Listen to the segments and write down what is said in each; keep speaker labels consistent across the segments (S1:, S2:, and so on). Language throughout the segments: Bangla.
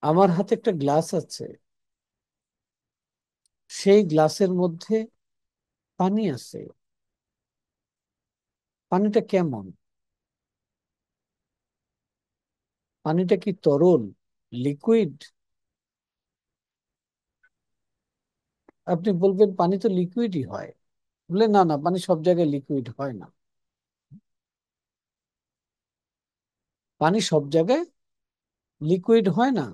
S1: আমার হাতে একটা গ্লাস আছে, সেই গ্লাসের মধ্যে পানি আছে। পানিটা কেমন? পানিটা কি তরল, লিকুইড? আপনি বলবেন পানি তো লিকুইডই হয়। বলে না না, পানি সব জায়গায় লিকুইড হয় না। পানি সব জায়গায় লিকুইড হয় না।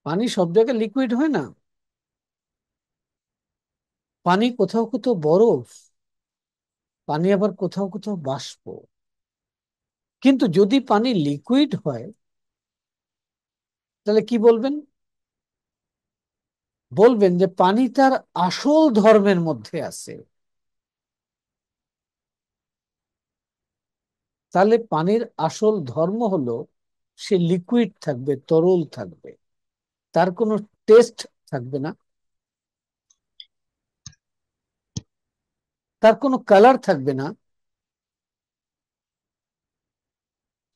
S1: পানি সব জায়গায় লিকুইড হয় না। পানি কোথাও কোথাও বরফ, পানি আবার কোথাও কোথাও বাষ্প। কিন্তু যদি পানি লিকুইড হয়, তাহলে কি বলবেন? বলবেন যে পানি তার আসল ধর্মের মধ্যে আছে। তাহলে পানির আসল ধর্ম হলো সে লিকুইড থাকবে, তরল থাকবে, তার কোনো টেস্ট থাকবে না, তার কোনো কালার থাকবে না।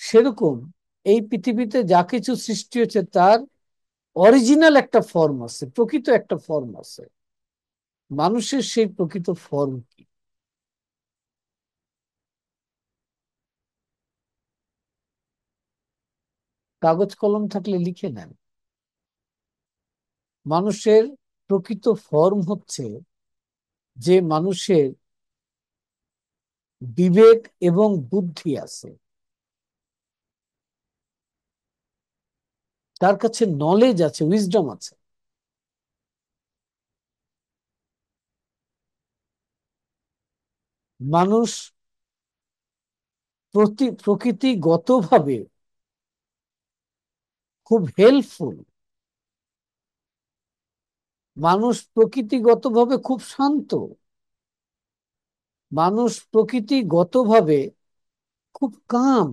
S1: সেরকম এই পৃথিবীতে যা কিছু সৃষ্টি হয়েছে তার অরিজিনাল একটা ফর্ম আছে, প্রকৃত একটা ফর্ম আছে। মানুষের সেই প্রকৃত ফর্ম কি? কাগজ কলম থাকলে লিখে নেন। মানুষের প্রকৃত ফর্ম হচ্ছে যে মানুষের বিবেক এবং বুদ্ধি আছে, তার কাছে নলেজ আছে, উইজডম আছে। মানুষ প্রকৃতিগতভাবে খুব হেল্পফুল। মানুষ প্রকৃতিগতভাবে খুব শান্ত। মানুষ প্রকৃতিগতভাবে খুব কাম,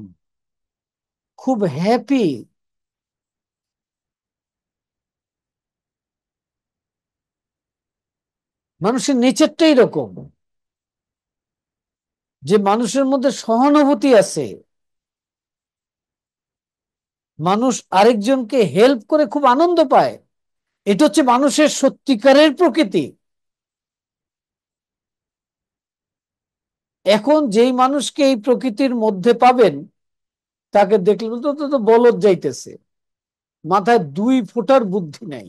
S1: খুব হ্যাপি। মানুষের নেচারটাই এরকম যে মানুষের মধ্যে সহানুভূতি আছে। মানুষ আরেকজনকে হেল্প করে খুব আনন্দ পায়। এটা হচ্ছে মানুষের সত্যিকারের প্রকৃতি। এখন যেই মানুষকে এই প্রকৃতির মধ্যে পাবেন, তাকে দেখলে তো তো তো বলদ যাইতেছে, মাথায় দুই ফোঁটার বুদ্ধি নাই।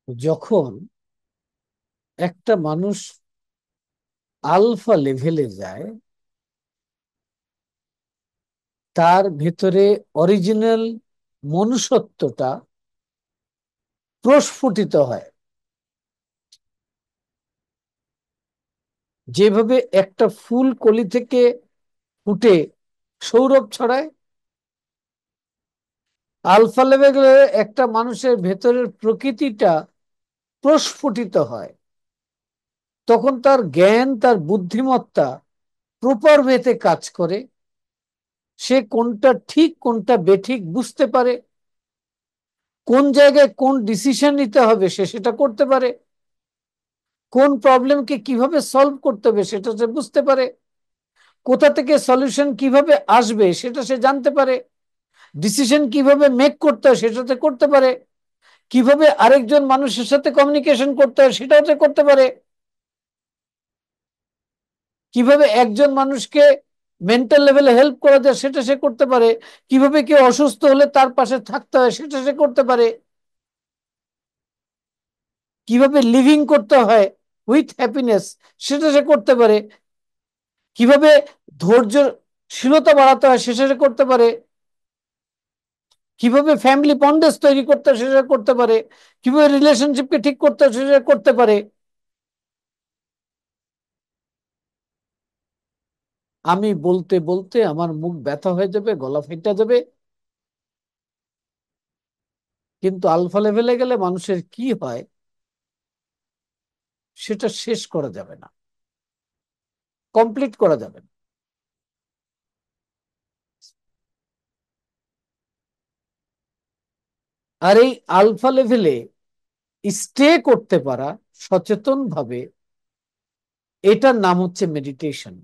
S1: যখন একটা মানুষ আলফা লেভেলে যায়, তার ভেতরে অরিজিনাল মনুষ্যত্বটা প্রস্ফুটিত হয়। যেভাবে একটা ফুল কলি থেকে ফুটে সৌরভ ছড়ায়, আলফা লেভেলে একটা মানুষের ভেতরের প্রকৃতিটা প্রস্ফুটিত হয়। তখন তার জ্ঞান, তার বুদ্ধিমত্তা প্রপার ওয়েতে কাজ করে। সে কোনটা ঠিক কোনটা বেঠিক বুঝতে পারে, কোন জায়গায় কোন ডিসিশন নিতে হবে সে সেটা করতে পারে, কোন প্রবলেমকে কিভাবে সলভ করতে হবে সেটা সে বুঝতে পারে, কোথা থেকে সলিউশন কিভাবে আসবে সেটা সে জানতে পারে, ডিসিশন কিভাবে মেক করতে হয় সেটাতে করতে পারে, কিভাবে আরেকজন মানুষের সাথে কমিউনিকেশন করতে হয় সেটাও সে করতে পারে, কিভাবে একজন মানুষকে মেন্টাল লেভেলে হেল্প করা যায় সেটা সে করতে পারে, কিভাবে কেউ অসুস্থ হলে তার পাশে থাকতে হয় সেটা সে করতে পারে, কিভাবে লিভিং করতে হয় উইথ হ্যাপিনেস সেটা সে করতে পারে, কিভাবে ধৈর্যশীলতা বাড়াতে হয় সেটা সে করতে পারে, কিভাবে ফ্যামিলি বন্ডেজ তৈরি করতে হয় সেটা করতে পারে, কিভাবে রিলেশনশিপকে ঠিক করতে হয় সেটা করতে পারে। আমি বলতে বলতে আমার মুখ ব্যথা হয়ে যাবে, গলা ফেটে যাবে। কিন্তু আলফা লেভেলে গেলে মানুষের কি হয়, সেটা শেষ করা যাবে না, কমপ্লিট করা যাবে না। আর এই আলফা লেভেলে স্টে করতে পারা সচেতন ভাবে, এটার নাম হচ্ছে মেডিটেশন।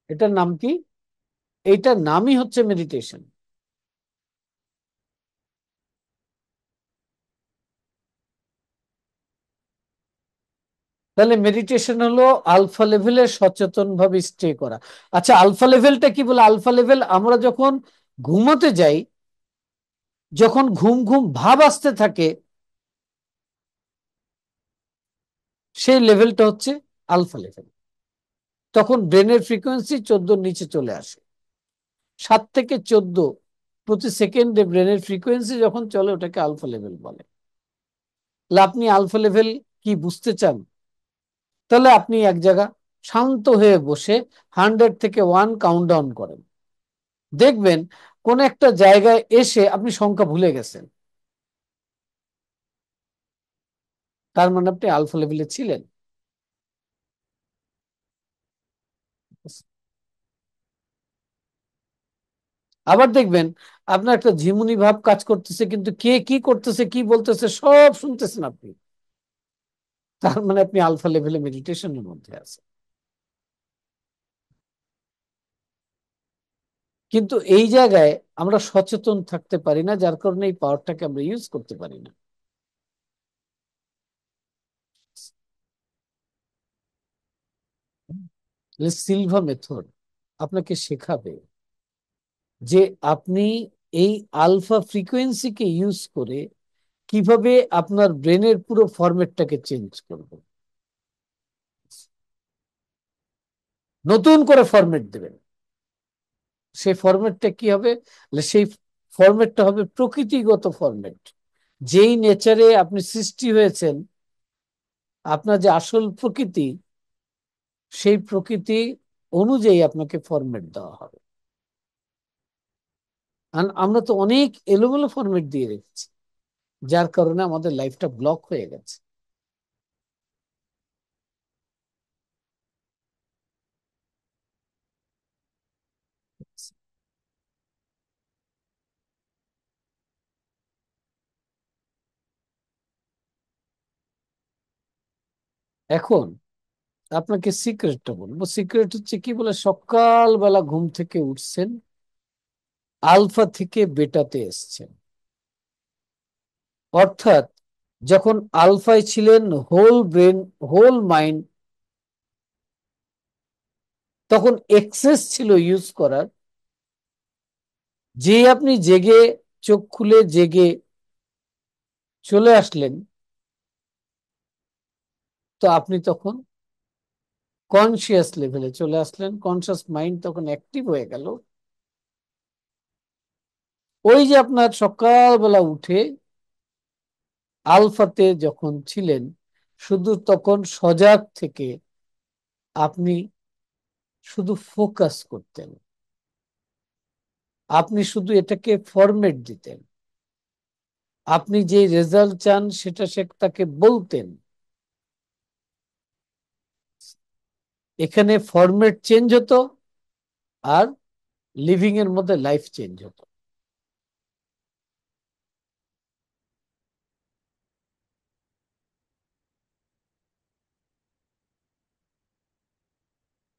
S1: এটার নাম কি? এইটার নামই হচ্ছে মেডিটেশন। তাহলে মেডিটেশন হলো আলফা লেভেলে সচেতন ভাবে স্টে করা। আচ্ছা, আলফা লেভেলটা কি বলে? আলফা লেভেল আমরা যখন ঘুমাতে যাই, যখন ঘুম ঘুম ভাব আসতে থাকে, সেই লেভেলটা হচ্ছে আলফা লেভেল। তখন ব্রেনের ফ্রিকোয়েন্সি 14 নিচে চলে আসে। 7 থেকে 14 প্রতি সেকেন্ডে ব্রেনের ফ্রিকোয়েন্সি যখন চলে, ওটাকে আলফা লেভেল বলে। তাহলে আপনি আলফা লেভেল কি বুঝতে চান? তাহলে আপনি এক জায়গা শান্ত হয়ে বসে 100 থেকে 1 কাউন্টডাউন করেন। দেখবেন কোন একটা জায়গায় এসে আপনি সংখ্যা ভুলে গেছেন, তার মানে আপনি আলফা লেভেলে ছিলেন। আবার দেখবেন আপনার একটা ঝিমুনি ভাব কাজ করতেছে, কিন্তু কে কি করতেছে, কি বলতেছে সব শুনতেছেন আপনি, তার মানে আপনি আলফা লেভেলে মেডিটেশনের মধ্যে আছেন। কিন্তু এই জায়গায় আমরা সচেতন থাকতে পারি না, যার কারণে এই পাওয়ারটাকে আমরা ইউজ করতে পারি না। সিলভা মেথড আপনাকে শেখাবে যে আপনি এই আলফা ফ্রিকোয়েন্সিকে ইউজ করে কিভাবে আপনার ব্রেনের পুরো ফরম্যাটটাকে চেঞ্জ করবেন, নতুন করে ফরম্যাট দেবেন। সেই ফরম্যাটটা কি হবে? সেই ফরম্যাটটা হবে প্রকৃতিগত ফরম্যাট। যেই নেচারে আপনি সৃষ্টি হয়েছেন, আপনার যে আসল প্রকৃতি, সেই প্রকৃতি অনুযায়ী আপনাকে ফরম্যাট দেওয়া হবে। আর আমরা তো অনেক এলোমেলো ফরম্যাট দিয়ে রেখেছি, যার কারণে আমাদের লাইফটা ব্লক হয়ে গেছে। এখন আপনাকে সিক্রেটটা বলবো। সিক্রেট হচ্ছে কি বলে, সকালবেলা ঘুম থেকে উঠছেন, আলফা থেকে বেটাতে এসছেন। অর্থাৎ যখন আলফায় ছিলেন, হোল ব্রেন, হোল মাইন্ড, তখন এক্সেস ছিল ইউজ করার। যে আপনি জেগে, চোখ খুলে জেগে চলে আসলেন, তো আপনি তখন কনসিয়াস লেভেলে চলে আসলেন, কনসিয়াস মাইন্ড তখন অ্যাক্টিভ হয়ে গেল। ওই যে আপনার সকালবেলা উঠে আলফাতে যখন ছিলেন, শুধু তখন সজাগ থেকে আপনি শুধু ফোকাস করতেন, আপনি শুধু এটাকে ফরম্যাট দিতেন, আপনি যে রেজাল্ট চান সেটা সে তাকে বলতেন। এখানে ফরম্যাট চেঞ্জ হতো, আর লিভিং এর মধ্যে লাইফ চেঞ্জ হতো।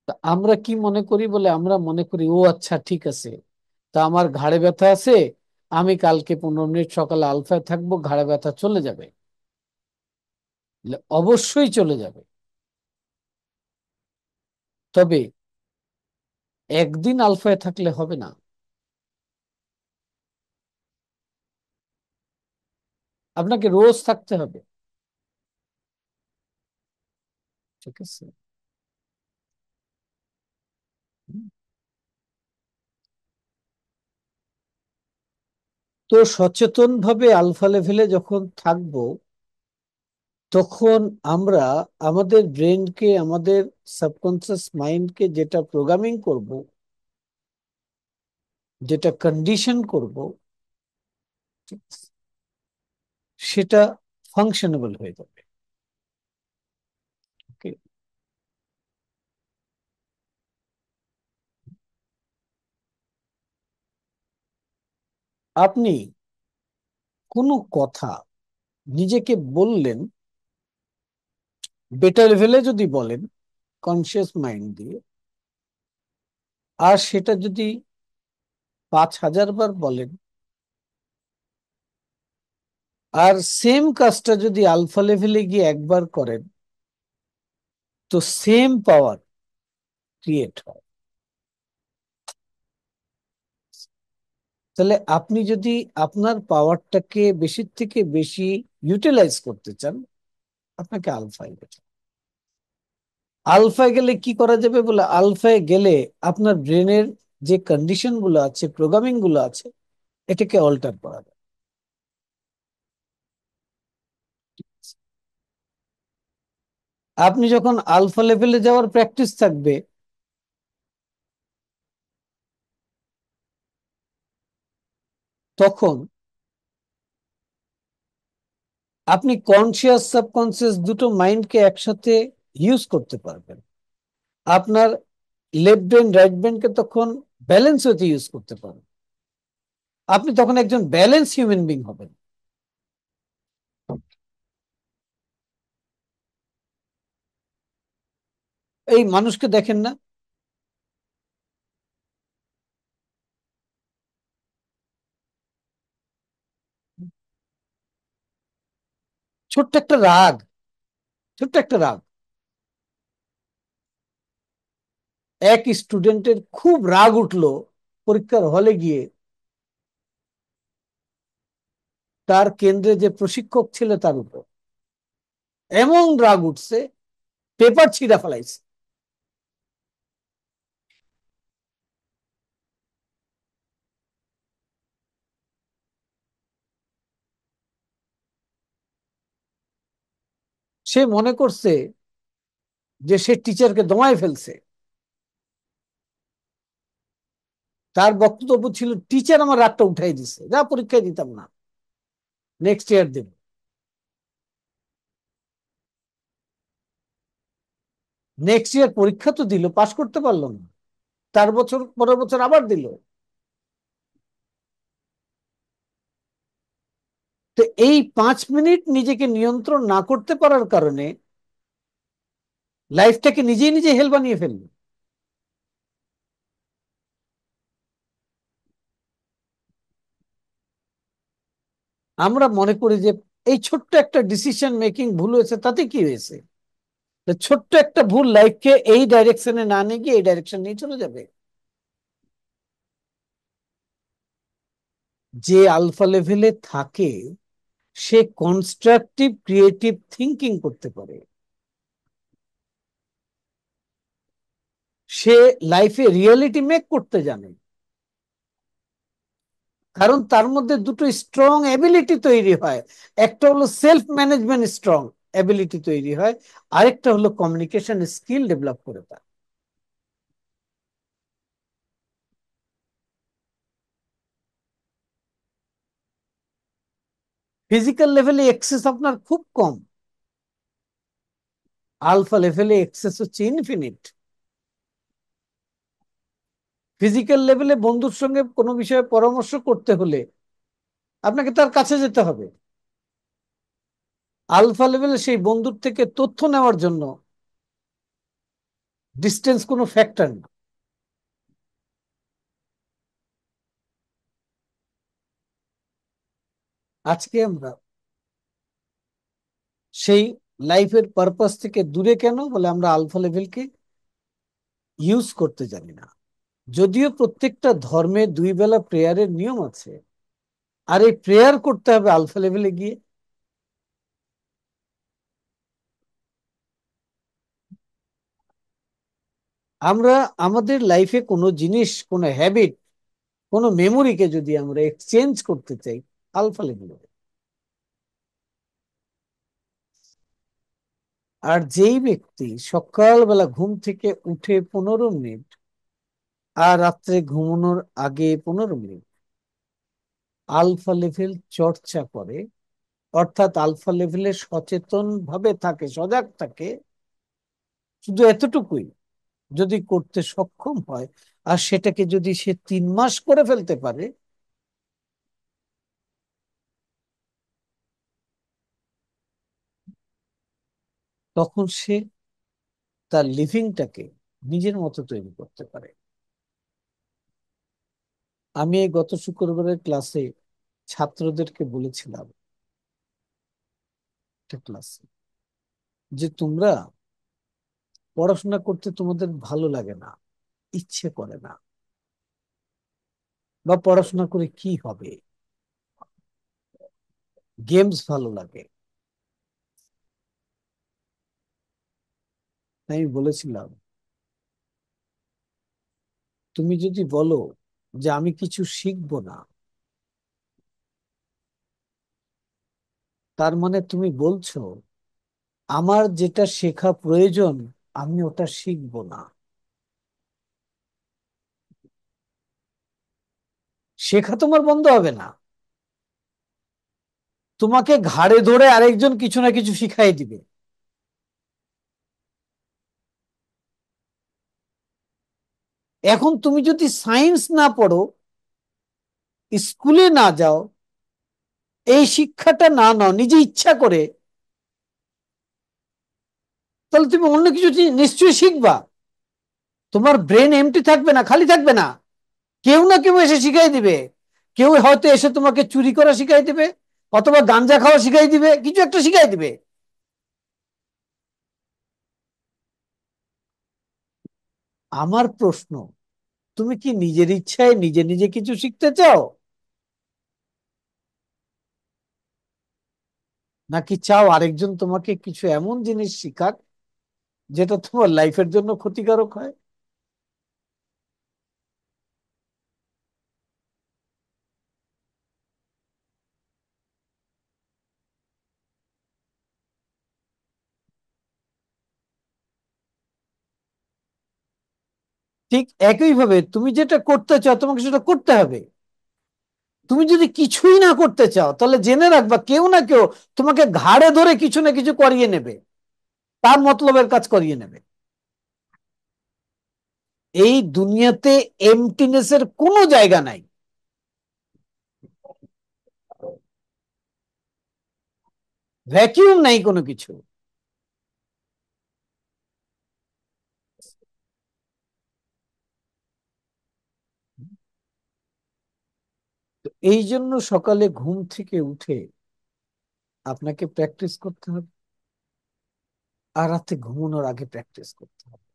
S1: তা আমরা কি মনে করি বলে, আমরা মনে করি ও আচ্ছা ঠিক আছে, তা আমার ঘাড়ে ব্যথা আছে, আমি কালকে 15 মিনিট সকালে আলফায় থাকবো, ঘাড়ে ব্যথা চলে যাবে। অবশ্যই চলে যাবে। তবে একদিন আলফায় থাকলে হবে না, আপনাকে রোজ থাকতে হবে। ঠিক আছে। তো সচেতন ভাবে আলফা লেভেলে যখন থাকবো, তখন আমরা আমাদের ব্রেনকে, আমাদের সাবকনসিয়াস মাইন্ডকে যেটা প্রোগ্রামিং করব, যেটা কন্ডিশন করব, সেটা ফাংশনেবল হয়ে যাবে। ওকে। আপনি কোনো কথা নিজেকে বললেন, বেটার লেভেলে যদি বলেন কনসিয়াস মাইন্ড দিয়ে, আর সেটা যদি 5,000 বার বলেন, আর সেম কাজটা যদি আলফা লেভেলে গিয়ে একবার করেন, তো সেম পাওয়ার ক্রিয়েট হয়। তাহলে আপনি যদি আপনার পাওয়ারটাকে বেশির থেকে বেশি ইউটিলাইজ করতে চান, আপনাকে আলফায় যেতে হবে। আলফায় গেলে কি করা যাবে বলে, আলফায় গেলে আপনার ব্রেনের যে কন্ডিশন গুলো আছে, প্রোগ্রামিং গুলো আছে, এটাকে অল্টার করা যায়। আপনি যখন আলফা লেভেলে যাওয়ার প্র্যাকটিস থাকবে, তখন আপনি কনসিয়াস সাবকনসিয়াস দুটো মাইন্ডকে একসাথে ইউজ করতে পারবেন। আপনার লেফট ব্রেন রাইট ব্রেনকে তখন ব্যালেন্স হতে ইউজ করতে পারবেন। আপনি তখন একজন ব্যালেন্স হিউম্যান বিং হবেন। এই মানুষকে দেখেন না, ছোট্ট একটা রাগ, ছোট্ট একটা রাগ, এক স্টুডেন্টের খুব রাগ উঠলো পরীক্ষার হলে গিয়ে, তার কেন্দ্রে যে প্রশিক্ষক ছিল তার উপর এমন রাগ উঠছে, পেপার ছিঁড়া ফেলাইছে। সে মনে করছে যে সে টিচারকে দমায় ফেলছে। তার বক্তব্য ছিল, টিচার আমার রাগটা উঠাই দিছে, যা পরীক্ষায় দিতাম না, নেক্সট ইয়ার দেব। নেক্সট ইয়ার পরীক্ষা তো দিল, পাশ করতে পারলো না, তার বছর পরের বছর আবার দিল। তো এই 5 মিনিট নিজেকে নিয়ন্ত্রণ না করতে পারার কারণে লাইফটাকে নিজেই নিজে হেল বানিয়ে ফেললো। আমরা মনে করি যে এই ছোট্ট একটা ডিসিশন মেকিং ভুল হয়েছে, তাতে কি হয়েছে? তো ছোট্ট একটা ভুল লাইফকে এই ডাইরেকশনে না নিয়ে গিয়ে এই ডাইরেকশন নিয়ে চলে যাবে। যে আলফা লেভেলে থাকে, সে কনস্ট্রাকটিভ ক্রিয়েটিভ থিঙ্কিং করতে পারে। সে লাইফে রিয়েলিটি মেক করতে জানে, কারণ তার মধ্যে দুটো স্ট্রং এবিলিটি তৈরি হয়। একটা হলো সেলফ ম্যানেজমেন্ট স্ট্রং এবিলিটি তৈরি হয়, আরেকটা হলো কমিউনিকেশন স্কিল ডেভেলপ করে তার। ফিজিক্যাল লেভেলে এক্সেস আপনার খুব কম, আলফা লেভেলে এক্সেস হচ্ছে ইনফিনিট। ফিজিক্যাল লেভেলে বন্ধুর সঙ্গে কোনো বিষয়ে পরামর্শ করতে হলে আপনাকে তার কাছে যেতে হবে। আলফা লেভেলে সেই বন্ধুর থেকে তথ্য নেওয়ার জন্য ডিস্টেন্স কোনো ফ্যাক্টর না। আজকে আমরা সেই লাইফের পারপাস থেকে দূরে কেন বলে, আমরা আলফা লেভেলকে ইউজ করতে জানি না। যদিও প্রত্যেকটা ধর্মে 2 বেলা প্রেয়ারের নিয়ম আছে, আর এই প্রেয়ার করতে হবে আলফা লেভেলে গিয়ে। আমরা আমাদের লাইফে কোনো জিনিস, কোনো হ্যাবিট, কোনো মেমোরিকে যদি আমরা এক্সচেঞ্জ করতে চাই, আলফা লেভেলে। আর যেই ব্যক্তি সকালবেলা ঘুম থেকে উঠে 15 মিনিট আর রাত্রে ঘুমানোর আগে 15 মিনিট আলফা লেভেল চর্চা করে, অর্থাৎ আলফা লেভেলে সচেতন ভাবে থাকে, সজাগ থাকে, শুধু এতটুকুই যদি করতে সক্ষম হয়, আর সেটাকে যদি সে 3 মাস করে ফেলতে পারে, তখন সে তার লিভিংটাকে নিজের মতো তৈরি করতে পারে। আমি এই গত শুক্রবারের ক্লাসে ছাত্রদেরকে বলেছিলাম, একটা ক্লাসে, যে তোমরা পড়াশোনা করতে তোমাদের ভালো লাগে না, ইচ্ছে করে না, বা পড়াশোনা করে কি হবে, গেমস ভালো লাগে। তাই আমি বলেছিলাম, তুমি যদি বলো যে আমি কিছু শিখবো না, তার মানে তুমি বলছো আমার যেটা শেখা প্রয়োজন আমি ওটা শিখবো না। শেখা তোমার বন্ধ হবে না, তোমাকে ঘাড়ে ধরে আরেকজন কিছু না কিছু শিখাই দিবে। এখন তুমি যদি সায়েন্স না পড়ো, স্কুলে না যাও, এই শিক্ষাটা না নাও নিজে ইচ্ছা করে, তাহলে তুমি অন্য কিছু নিশ্চয়ই শিখবা। তোমার ব্রেন এমটি থাকবে না, খালি থাকবে না, কেউ না কেউ এসে শিখাই দিবে। কেউ হয়তো এসে তোমাকে চুরি করা শিখাই দিবে, অথবা গাঞ্জা খাওয়া শিখাই দিবে, কিছু একটা শিখাই দিবে। আমার প্রশ্ন, তুমি কি নিজের ইচ্ছায় নিজে নিজে কিছু শিখতে চাও, নাকি চাও আরেকজন তোমাকে কিছু এমন জিনিস শিখাক যেটা তোমার লাইফের জন্য ক্ষতিকারক হয়? ঠিক একইভাবে তুমি যেটা করতে চাও তোমাকে সেটা করতে হবে। তুমি যদি কিছুই না করতে চাও, তাহলে জেনে রাখবা কেউ না কেউ তোমাকে ঘাড়ে ধরে কিছু না কিছু করিয়ে নেবে, তার মতলবের কাজ করিয়ে নেবে। এই দুনিয়াতে এমটিনেসের কোনো জায়গা নাই, ভ্যাকিউম নাই কোনো কিছু। তো এই জন্য সকালে ঘুম থেকে উঠে আপনাকে প্র্যাকটিস করতে হবে, আর রাতে ঘুমানোর আগে প্র্যাকটিস করতে হবে।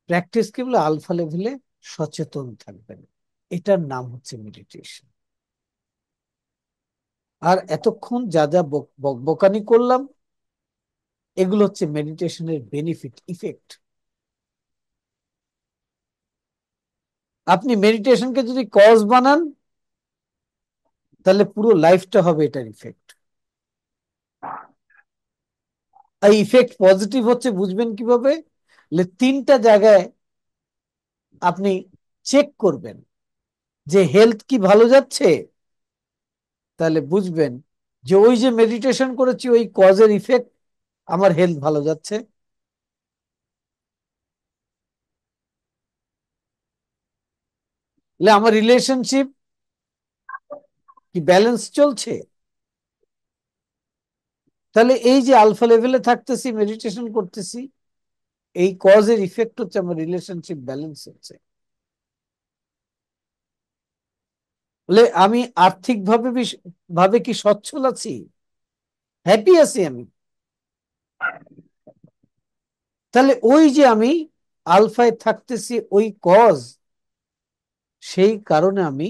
S1: প্র্যাকটিস কি বলে? আলফা লেভেলে সচেতন থাকবেন, এটার নাম হচ্ছে মেডিটেশন। আর এতক্ষণ যা যা বকানি করলাম, এগুলো হচ্ছে মেডিটেশনের বেনিফিট, ইফেক্ট। আপনি মেডিটেশনকে যদি কজ বানান, তাহলে পুরো লাইফটা হবে এটার ইফেক্ট। এই ইফেক্ট পজিটিভ হচ্ছে বুঝবেন কিভাবে? 3টা জায়গায় আপনি চেক করবেন যে হেলথ কি ভালো যাচ্ছে, তাহলে বুঝবেন যে ওই যে মেডিটেশন করেছি ওই কজের ইফেক্ট, আমার হেলথ ভালো যাচ্ছে। আমার রিলেশনশিপ কি ব্যালেন্স চলছে? তাহলে এই যে আলফা লেভেলে থাকতেছি, মেডিটেশন করতেছি, এই কজের ইফেক্ট হচ্ছে আমার রিলেশনশিপ ব্যালেন্স হচ্ছে। বলে আমি আর্থিক ভাবে ভাবে কি সচ্ছল আছি, হ্যাপি আছি আমি, তাহলে ওই যে আমি আলফায় থাকতেছি ওই কজ, সেই কারণে আমি,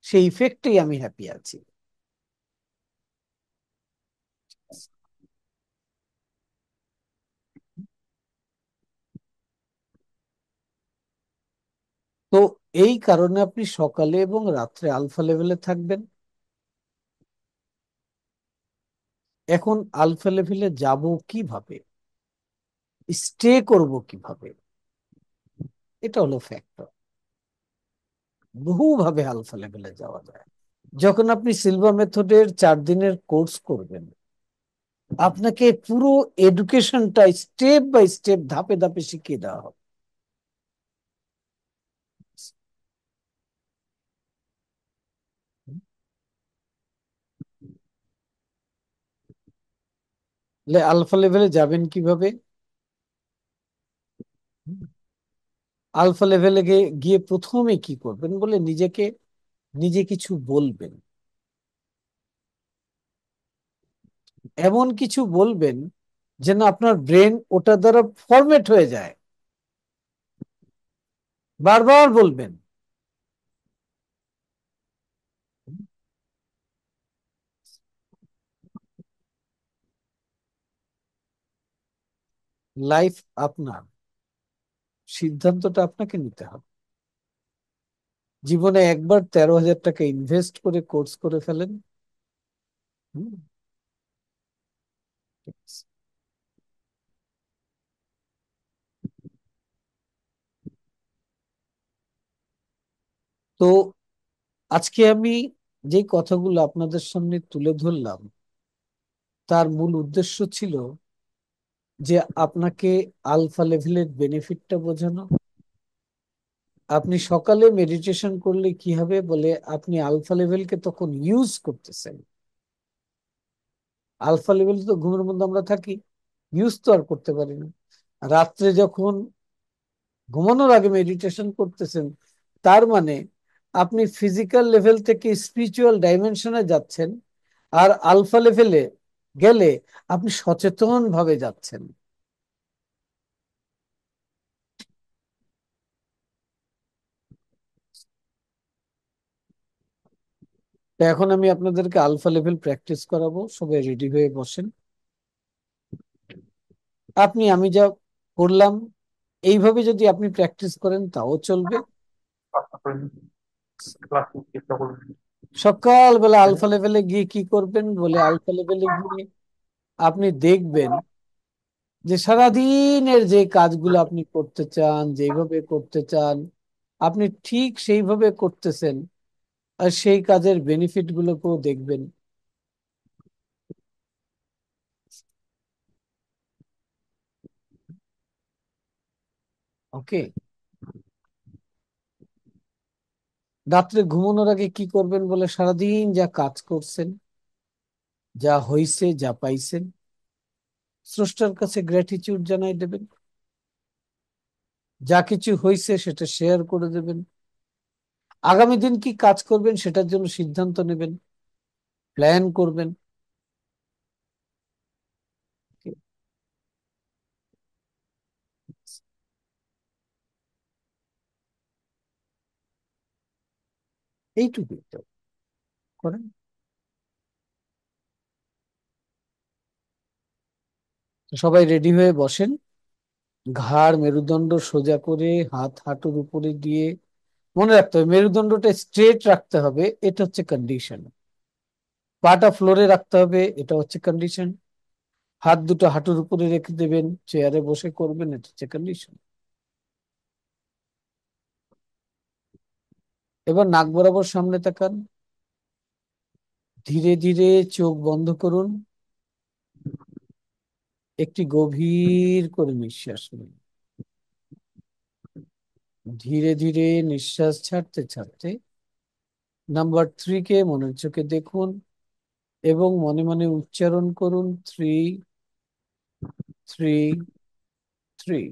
S1: সেই ইফেক্টেই আমি হ্যাপি আছি। তো এই কারণে আপনি সকালে এবং রাত্রে আলফা লেভেলে থাকবেন। এখন আলফা লেভেলে যাব কিভাবে, স্টে করব কিভাবে, এটা হলো ফ্যাক্টর। বহুভাবে আলফা লেভেলে যাওয়া যায়। যখন আপনি সিলভা মেথডের 4 দিনের কোর্স করবেন, আপনাকে পুরো এডুকেশনটা স্টেপ বাই স্টেপ, ধাপে ধাপে শিখিয়ে দেওয়া হবে। আলফা লেভেলে যাবেন কিভাবে? আলফা লেভেলে গিয়ে প্রথমে কি করবেন বলে নিজেকে নিজে কিছু বলবেন। এমন কিছু বলবেন যেন আপনার ব্রেন ওটা দ্বারা ফরমেট হয়ে যায়। বারবার বলবেন। লাইফ আপনার, সিদ্ধান্তটা আপনাকে নিতে হবে। জীবনে একবার 13,000 টাকা ইনভেস্ট করে কোর্স করে ফেলেন। হুম, ঠিক আছে। তো আজকে আমি যে কথাগুলো আপনাদের সামনে তুলে ধরলাম, তার মূল উদ্দেশ্য ছিল যে আপনাকে আলফা লেভেলের বেনিফিটটা বোঝানো। আপনি সকালে মেডিটেশন করলে কি হবে বলে, আপনি আলফা লেভেলকে তখন ইউজ করতেছেন। আলফা লেভেল তো ঘুমের মধ্যে আমরা থাকি, ইউজ তো আর করতে পারি না। রাত্রে যখন ঘুমানোর আগে মেডিটেশন করতেছেন, তার মানে আপনি ফিজিক্যাল লেভেল থেকে স্পিরিচুয়াল ডাইমেনশনে যাচ্ছেন। আর আলফা লেভেলে গেলে আপনি সচেতন ভাবে যাচ্ছেন। তো এখন আমি আপনাদেরকে আলফা লেভেল প্র্যাকটিস করাবো, সবাই রেডি হয়ে বসেন। আপনি আমি যা করলাম এইভাবে যদি আপনি প্র্যাকটিস করেন তাও চলবে। সকালবেলা আলফা লেভেলে গিয়ে কি করবেন বলে, আলফা লেভেলে গিয়ে আপনি দেখবেন যে সারাদিনের যে কাজগুলো আপনি করতে চান, যেভাবে করতে চান, আপনি ঠিক সেইভাবে করতেছেন। আর সেই কাজের বেনিফিট গুলোকেও দেখবেন। ওকে। রাত্রে ঘুমানোর আগে কি করবেন বলে, সারাদিন যা কাজ করছেন, যা হইছে, যা পাইছেন, স্রষ্টার কাছে গ্র্যাটিটিউড জানাই দেবেন। যা কিছু হইছে সেটা শেয়ার করে দেবেন। আগামী দিন কি কাজ করবেন সেটার জন্য সিদ্ধান্ত নেবেন, প্ল্যান করবেন। এইটুকুই তো করেন। তো সবাই রেডি হয়ে বসেন। ঘাড় মেরুদণ্ড সোজা করে হাত হাঁটুর উপরে দিয়ে, মনে রাখতে হবে মেরুদণ্ডটা স্ট্রেট রাখতে হবে, এটা হচ্ছে কন্ডিশন। পাটা ফ্লোরে রাখতে হবে, এটা হচ্ছে কন্ডিশন। হাত দুটো হাঁটুর উপরে রেখে দেবেন, চেয়ারে বসে করবেন, এটা হচ্ছে কন্ডিশন। এবার নাক বরাবর সামনে তাকান। ধীরে ধীরে চোখ বন্ধ করুন। একটি গভীর করে নিঃশ্বাস নিন। ধীরে ধীরে নিঃশ্বাস ছাড়তে ছাড়তে নাম্বার 3 কে মনের চোখে দেখুন এবং মনে মনে উচ্চারণ করুন, 3, 3, 3।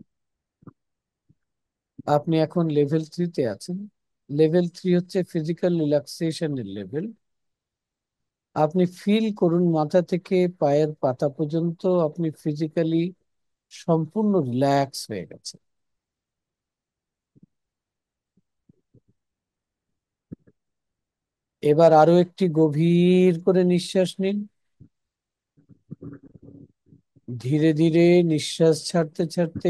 S1: আপনি এখন লেভেল 3 তে আছেন। লেভেল 3 হচ্ছে ফিজিক্যাল রিল্যাক্সেশনের লেভেল। আপনি ফিল করুন মাথা থেকে পায়ের পাতা পর্যন্ত আপনি ফিজিক্যালি সম্পূর্ণ রিল্যাক্স হয়ে গেছে। এবার আরো একটি গভীর করে নিঃশ্বাস নিন। ধীরে ধীরে নিঃশ্বাস ছাড়তে ছাড়তে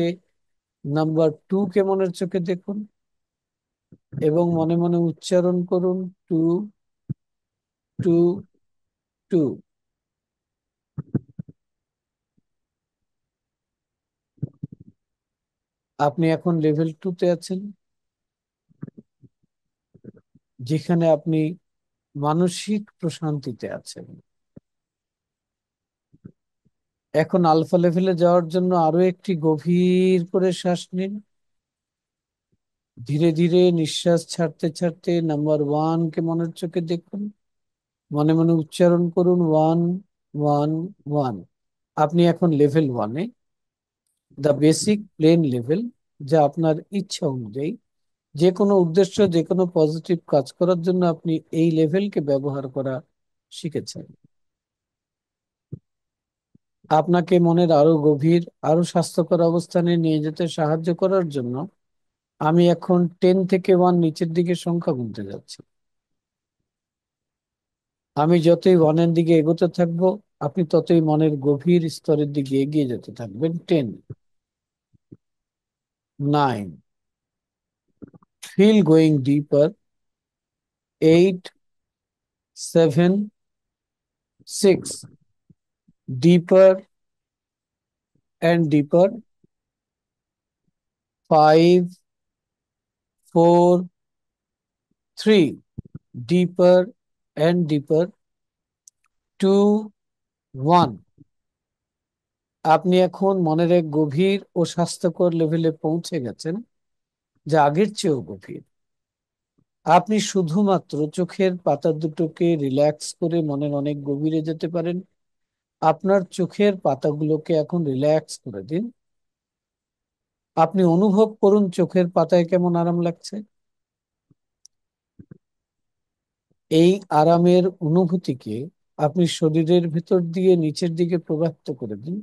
S1: নাম্বার 2 কে মনের চোখে দেখুন এবং মনে মনে উচ্চারণ করুন, 2, 2, 2। আপনি এখন লেভেল 2 তে আছেন। যেখানে আপনি মানসিক প্রশান্তিতে আছেন। এখন আলফা লেভেলে যাওয়ার জন্য আরো একটি গভীর করে শ্বাস নিন। ধীরে ধীরে নিঃশ্বাস ছাড়তে ছাড়তে নাম্বার ওয়ান কে মনের চোখে দেখুন, মনে মনে উচ্চারণ করুন, ওয়ান, ওয়ান, ওয়ান। আপনি এখন লেভেল ওয়ানে, দ্য বেসিক প্লেন লেভেল, যা আপনার ইচ্ছা অনুযায়ী যে কোনো উদ্দেশ্য, যে কোনো পজিটিভ কাজ করার জন্য আপনি এই লেভেলকে ব্যবহার করা শিখেছেন। আপনাকে মনের আরো গভীর, আরো স্বাস্থ্যকর অবস্থানে নিয়ে যেতে সাহায্য করার জন্য আমি এখন 10 থেকে 1 নিচের দিকে সংখ্যা গুনতে যাচ্ছি। আমি যতই ওয়ানের দিকে এগোতে থাকবো, আপনি ততই মনের গভীর স্তরের দিকে এগিয়ে যেতে থাকবেন। 10, 9, feel going deeper, 8, 7, 6, deeper and deeper, 5, 4, 3, deeper and deeper, 2, 1। আপনি এখন মনের এক গভীর ও স্বাস্থ্যকর লেভেলে পৌঁছে গেছেন, যা আগের চেয়েও গভীর। আপনি শুধুমাত্র চোখের পাতা দুটোকে রিল্যাক্স করে মনের অনেক গভীরে যেতে পারেন। আপনার চোখের পাতাগুলোকে এখন রিল্যাক্স করে দিন। আপনি অনুভব করুন চোখের পাতায় কেমন আরাম লাগছে। এই আরামের অনুভূতিকে আপনি শরীরের ভেতর দিয়ে নিচের দিকে প্রবাহিত করে দিন,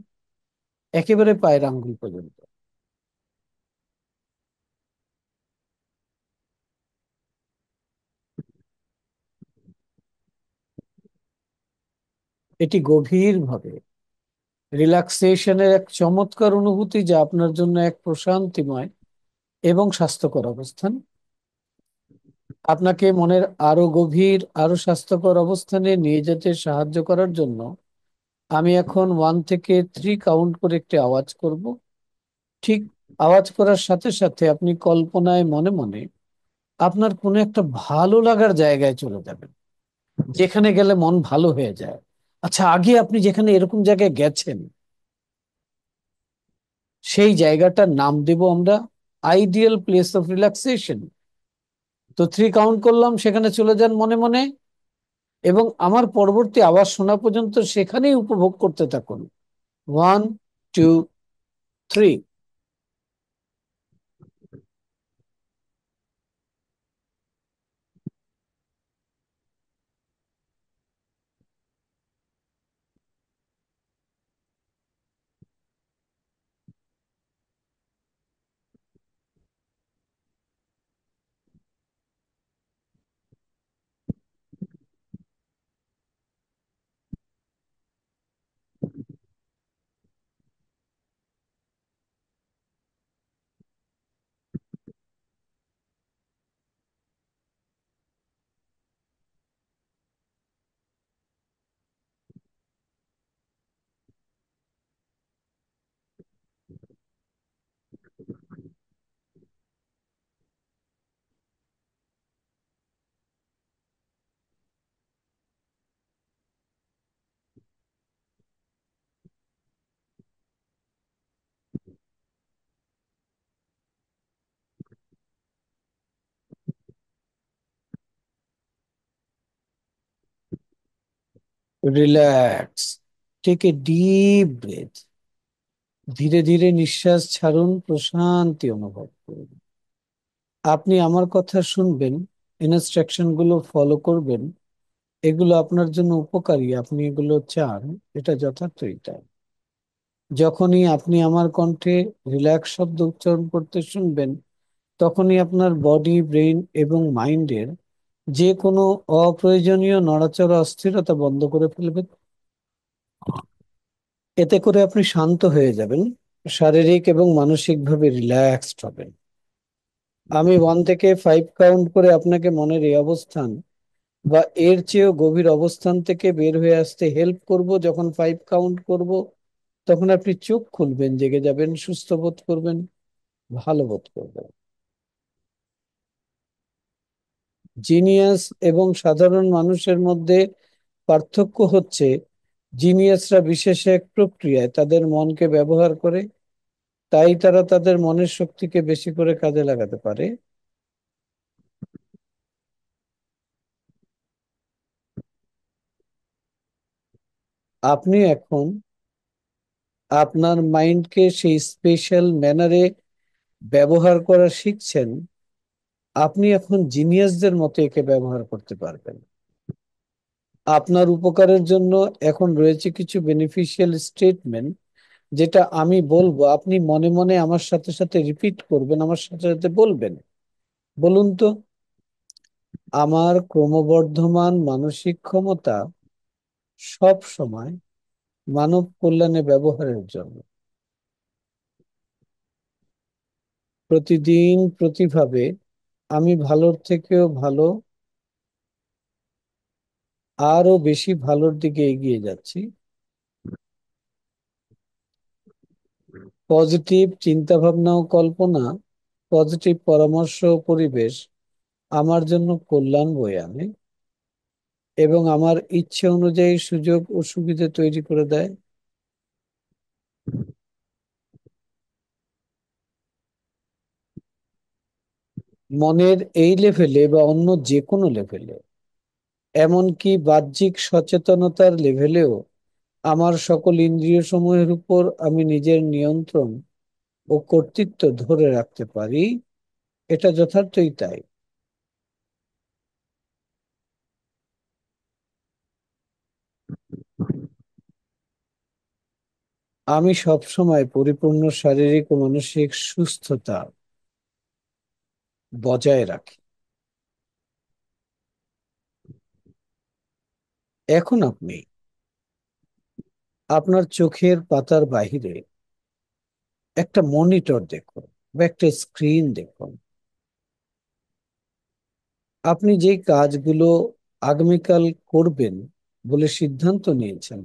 S1: একেবারে পায়ের আঙ্গুল পর্যন্ত। এটি গভীরভাবে রিল্যাক্সেশনের এক চমৎকার অনুভূতি, যা আপনার জন্য এক প্রশান্তিময় এবং স্বাস্থ্যকর অবস্থান। আপনাকে মনের আরো গভীর, আরো স্বাস্থ্যকর অবস্থানে নিয়ে যেতে সাহায্য করার জন্য আমি এখন 1 থেকে 3 কাউন্ট করে একটি আওয়াজ করব। ঠিক আওয়াজ করার সাথে সাথে আপনি কল্পনায় মনে মনে আপনার কোনো একটা ভালো লাগার জায়গায় চলে যাবেন, যেখানে গেলে মন ভালো হয়ে যায়। আচ্ছা, আগে আপনি যেখানে এরকম জায়গায় গেছেন, সেই জায়গাটার নাম দেব আমরা আইডিয়াল প্লেস অফ রিল্যাক্সেশন। তো 3 কাউন্ট করলাম, সেখানে চলে যান মনে মনে, এবং আমার পরবর্তী আওয়াজ শোনা পর্যন্ত সেখানেই উপভোগ করতে থাকুন। 1, 2, 3। Relax, take a deep breath. ধীরে ধীরে নিঃশ্বাস ছাড়ুন, প্রশান্তি অনুভব করুন। আপনি আমার কথা শুনবেন, ইনস্ট্রাকশন গুলো ফলো করবেন। এগুলো আপনার জন্য উপকারী, আপনি এগুলো চান, এটা যথার্থই তাই। যখনই আপনি আমার কণ্ঠে রিল্যাক্স শব্দ উচ্চারণ করতে শুনবেন, তখনই আপনার বডি, ব্রেইন এবং মাইন্ডের যে কোনো অপ্রয়োজনীয় নড়াচড়া, অস্থিরতা বন্ধ করে ফেলবেন। এতে করে আপনি শান্ত হয়ে যাবেন, শারীরিক এবং মানসিকভাবে রিল্যাক্সড হবেন। আমি 1 থেকে 5 কাউন্ট করে আপনাকে মনের এই অবস্থান বা এর চেয়েও গভীর অবস্থান থেকে বের হয়ে আসতে হেল্প করব। যখন 5 কাউন্ট করব, তখন আপনি চোখ খুলবেন, জেগে যাবেন, সুস্থ বোধ করবেন, ভালো বোধ করবেন। জিনিয়াস এবং সাধারণ মানুষের মধ্যে পার্থক্য হচ্ছে, জিনিয়াসরা বিশেষ এক প্রক্রিয়ায় তাদের মনকে ব্যবহার করে, তাই তারা তাদের মনের শক্তিকে বেশি করে কাজে লাগাতে পারে। আপনি এখন আপনার মাইন্ডকে সেই স্পেশাল ম্যানারে ব্যবহার করা শিখছেন। আপনি এখন জিনিয়াসদের মতো একে ব্যবহার করতে পারবেন। আপনার উপকারের জন্য এখন রয়েছে কিছু বেনিফিশিয়াল স্টেটমেন্ট, যেটা আমি বলবো, আপনি মনে মনে আমার সাথে সাথে রিপিট করবেন, আমার সাথে সাথে বলবেন। বলুন তো। আমার ক্রমবর্ধমান মানসিক ক্ষমতা সব সময় মানব কল্যাণে ব্যবহারের জন্য। প্রতিদিন প্রতিভাবে আমি ভালোর থেকেও ভালো, আরো বেশি ভালোর দিকে এগিয়ে যাচ্ছি। পজিটিভ চিন্তা ভাবনা ও কল্পনা, পজিটিভ পরামর্শ ও পরিবেশ আমার জন্য কল্যাণ বয়ে আনে এবং আমার ইচ্ছে অনুযায়ী সুযোগ ও সুবিধা তৈরি করে দেয়। মনের এই লেভেলে বা অন্য যে কোনো লেভেলে, এমনকি বাহ্যিক সচেতনতার লেভেলেও, আমার সকল ইন্দ্রিয় সমূহের উপর আমি নিজের নিয়ন্ত্রণ ও কর্তৃত্ব ধরে রাখতে পারি। এটা যথার্থই তাই। আমি সবসময় পরিপূর্ণ শারীরিক ও মানসিক সুস্থতা বজায় রাখি। এখন আপনি আপনার চোখের পাতার বাহিরে একটা মনিটর দেখুন বা একটা স্ক্রিন দেখুন। আপনি যে কাজগুলো আগামীকাল করবেন বলে সিদ্ধান্ত নিয়েছেন,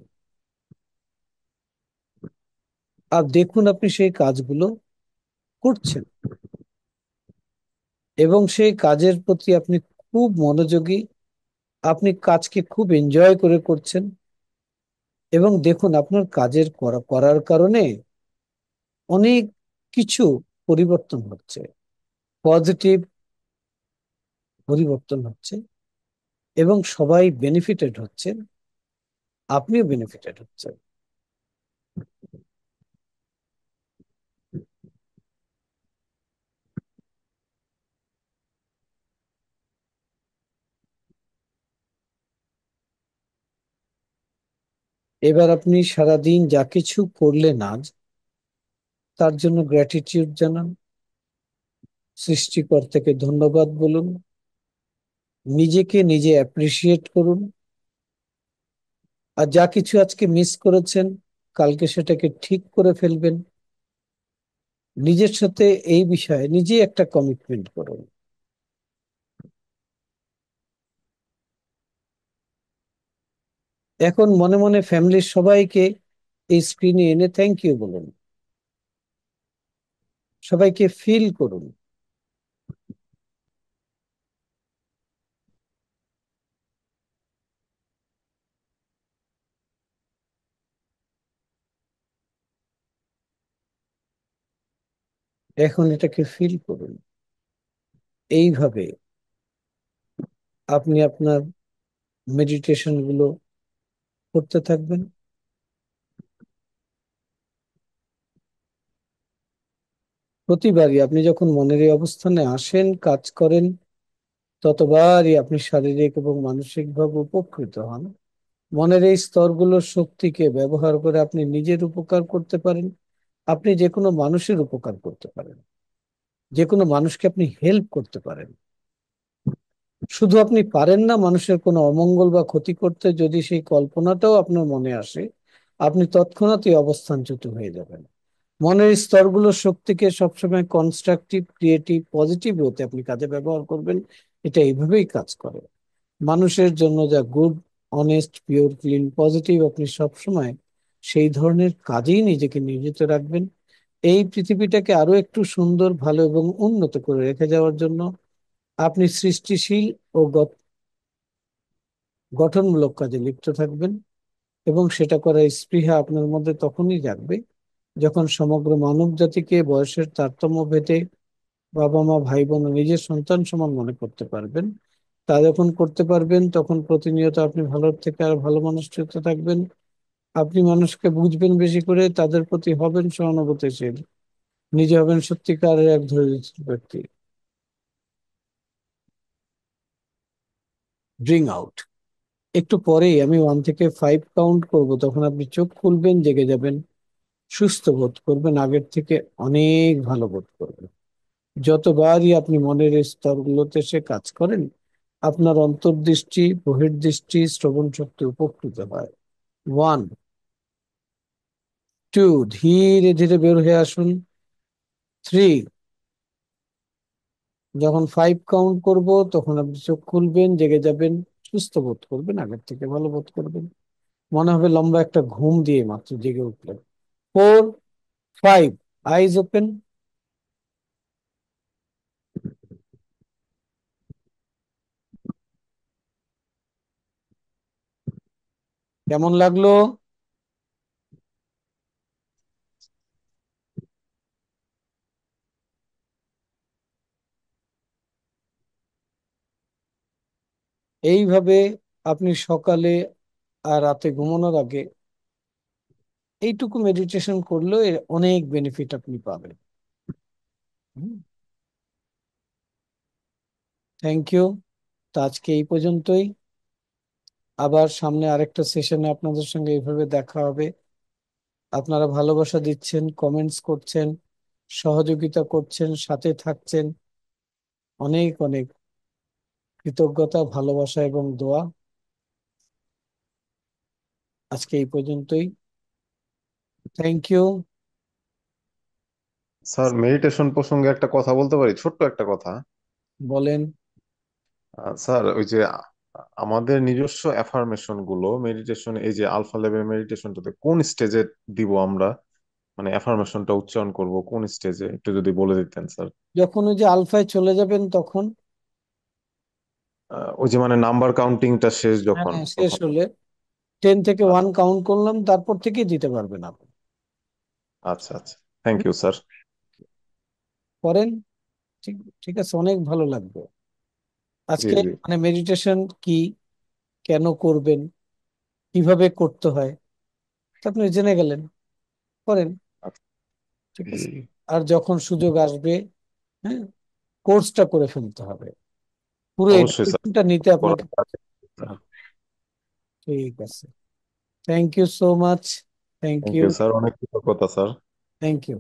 S1: আর দেখুন আপনি সেই কাজগুলো করছেন এবং সেই কাজের প্রতি আপনি খুব মনোযোগী। আপনি কাজকে খুব এনজয় করে করছেন এবং দেখুন আপনার কাজের করার কারণে অনেক কিছু পরিবর্তন হচ্ছে, পজিটিভ পরিবর্তন হচ্ছে এবং সবাই বেনিফিটেড হচ্ছেন, আপনিও বেনিফিটেড হচ্ছেন। এবার আপনি সারাদিন যা কিছু করলেন আজ, তার জন্য গ্র্যাটিটিউড জানান, সৃষ্টিকর্তাকে ধন্যবাদ বলুন, নিজেকে নিজে অ্যাপ্রিসিয়েট করুন। আর যা কিছু আজকে মিস করেছেন, কালকে সেটাকে ঠিক করে ফেলবেন। নিজের সাথে এই বিষয়ে নিজে একটা কমিটমেন্ট করুন। এখন মনে মনে ফ্যামিলির সবাইকে এই স্ক্রিনে এনে থ্যাংক ইউ বলুন, সবাইকে ফিল করুন। এখন এটাকে ফিল করুন। এইভাবে আপনি আপনার মেডিটেশন গুলো করতে থাকবেন। প্রতিবারই আপনি যখন মনের এই অবস্থানে আসেন, কাজ করেন, ততবারই আপনি শারীরিক এবং মানসিকভাবে উপকৃত হন। মনের এই স্তরগুলোর শক্তিকে ব্যবহার করে আপনি নিজের উপকার করতে পারেন, আপনি যে কোনো মানুষের উপকার করতে পারেন, যে কোনো মানুষকে আপনি হেল্প করতে পারেন। শুধু আপনি পারেন না মানুষের কোনো অমঙ্গল বা ক্ষতি করতে, যদি সেই কল্পনাটাও আপনার মনে আসে, আপনি তৎক্ষণাৎই অবস্থানচ্যুত হয়ে যাবেন। মনের স্তরগুলোর শক্তিকে সবসময় কনস্ট্রাকটিভ, ক্রিয়েটিভ, পজিটিভ হতে আপনি কাজে ব্যবহার করবেন। এটা এইভাবেই কাজ করে। মানুষের জন্য যা good, honest, pure, clean, positive, আপনি সবসময় সেই ধরনের কাজেই নিজেকে নিয়োজিত রাখবেন। এই পৃথিবীটাকে আরো একটু সুন্দর, ভালো এবং উন্নত করে রেখে যাওয়ার জন্য আপনি সৃষ্টিশীল ও গঠনমূলক কাজে লিপ্ত থাকবেন, এবং সেটা করার স্পৃহা আপনার মধ্যে তখনই জাগবে যখন সমগ্র মানব জাতিকে বয়সের তারতম্য ভেদে বাবা মা ভাই বোন ও নিজের সন্তান সমান মনে করতে পারবেন। তা যখন করতে পারবেন তখন প্রতিনিয়ত আপনি ভালোর থেকে আর ভালো মানুষ হতে থাকবেন। আপনি মানুষকে বুঝবেন বেশি করে, তাদের প্রতি হবেন সহানুভূতিশীল, নিজে হবেন সত্যিকারের এক ধৈর্যশীল ব্যক্তি। Drink out. একটু পরেই আমি 1 থেকে 5 কাউন্ট করব, তখন আপনি চোখ খুলবেন, জেগে যাবেন, সুস্থ বোধ করবেন, আগের থেকে অনেক ভালো বোধ করবেন। যতবারই আপনি মনের এই স্তরগুলোতে সে কাজ করেন, আপনার অন্তর্দৃষ্টি, বহির্দৃষ্টি, শ্রবণ শক্তি উপকৃত হয়। 1, 2, ধীরে ধীরে বের হয়ে আসুন। 3, যখন 5 কাউন্ট করব তখন আপনি চোখ খুলবেন, জেগে যাবেন, সুস্থ বোধ করবেন, আগের থেকে ভালো বোধ করবেন, মনে হবে লম্বা একটা ঘুম দিয়ে মাত্র জেগে উঠলেন। 4, 5, আইজ ওপেন। কেমন লাগলো? এইভাবে আপনি সকালে আর রাতে ঘুমানোর আগে এইটুকু মেডিটেশন করলেও এর অনেক বেনিফিট আপনি পাবেন। Thank you. তো আজকে এই পর্যন্তই। আবার সামনে আরেকটা সেশনে আপনাদের সঙ্গে এইভাবে দেখা হবে। আপনারা ভালোবাসা দিচ্ছেন, কমেন্টস করছেন, সহযোগিতা করছেন, সাথে থাকছেন, অনেক অনেক কৃতজ্ঞতা, ভালোবাসা এবং দোয়া। আজকে এই পর্যন্তই। Thank you.
S2: স্যার, মেডিটেশন প্রসঙ্গে একটা কথা বলতে পারি, ছোট্ট একটা কথা।
S1: বলেন।
S2: স্যার, ওই যে আমাদের নিজস্ব অ্যাফার্মেশন গুলো মেডিটেশন, এই যে আলফা লেভেল মেডিটেশনটাতে কোন স্টেজে দিব আমরা? মানে অ্যাফার্মেশনটা উচ্চারণ করব কোন স্টেজে, একটু যদি বলে দিতেন স্যার।
S1: যখন ওই যে আলফায় চলে যাবেন তখন।
S2: ওই যে মানে নাম্বার কাউন্টিংটা শেষ যখন,
S1: হ্যাঁ, শেষ
S2: তখন?
S1: হলে 10 থেকে 1
S2: আচ্ছা,
S1: কাউন্ট করলাম, তারপর থেকেই দিতে পারবেন আপনি।
S2: আচ্ছা, আচ্ছা। Thank you sir.
S1: করেন। ঠিক ঠিক আছে, অনেক ভালো লাগবে।
S2: জি,
S1: আজকে
S2: জি।
S1: মানে মেডিটেশন কি, কেন করবেন, কিভাবে করতে হয়, তা আপনি জেনে গেলেন। করেন।
S2: আচ্ছা,
S1: ঠিক
S2: জি,
S1: আছে।
S2: জি।
S1: আর যখন সুযোগ আসবে, হ্যাঁ, কোর্সটা করে ফেলতে হবে, পুরো
S2: অবশ্যই স্যার।
S1: এডুকেশনটা নিতে
S2: করার
S1: আপনাকে
S2: আছে, স্যার।
S1: হবে। ঠিক আছে। Thank you so much. Thank
S2: thank
S1: you.
S2: You sir, অনেক কৃতজ্ঞতা স্যার।
S1: Thank you.